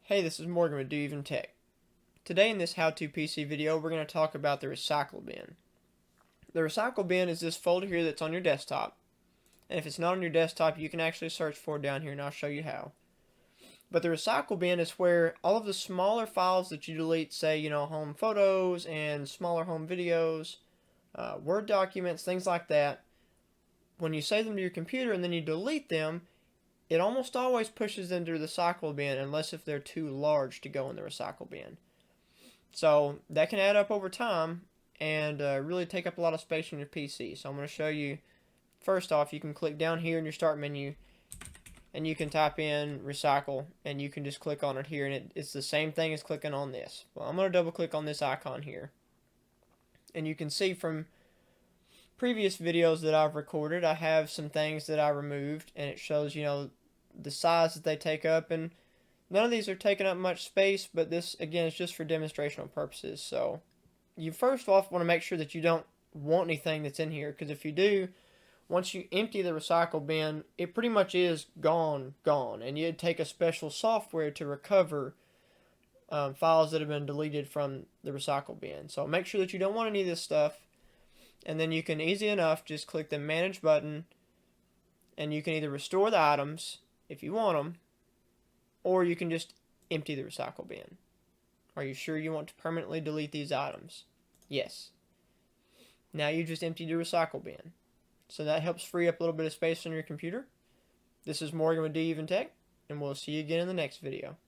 Hey, this is Morgan with DoYouEvenTech. Today in this how-to PC video, we're going to talk about the recycle bin. The recycle bin is this folder here that's on your desktop. And if it's not on your desktop, you can actually search for it down here and I'll show you how. But the recycle bin is where all of the smaller files that you delete, say, home photos and smaller home videos, Word documents, things like that, when you save them to your computer and then you delete them, it almost always pushes them to the recycle bin unless if they're too large to go in the recycle bin. So that can add up over time and really take up a lot of space on your PC. So I'm going to show you, first off, you can click down here in your start menu and you can type in recycle and you can just click on it here, and it's the same thing as clicking on this. Well, I'm going to double click on this icon here, and you can see from previous videos that I've recorded, I have some things that I removed, and it shows, the size that they take up, and none of these are taking up much space, but this, again, is just for demonstrational purposes. So you first off want to make sure that you don't want anything that's in here, because if you do, once you empty the recycle bin, it pretty much is gone, and you'd take a special software to recover files that have been deleted from the recycle bin. So make sure that you don't want any of this stuff. And then you can easy enough just click the manage button, and you can either restore the items if you want them, or you can just empty the recycle bin. Are you sure you want to permanently delete these items? Yes. Now you just emptied your recycle bin. So that helps free up a little bit of space on your computer. This is Morgan with DoYouEvenTech, and we'll see you again in the next video.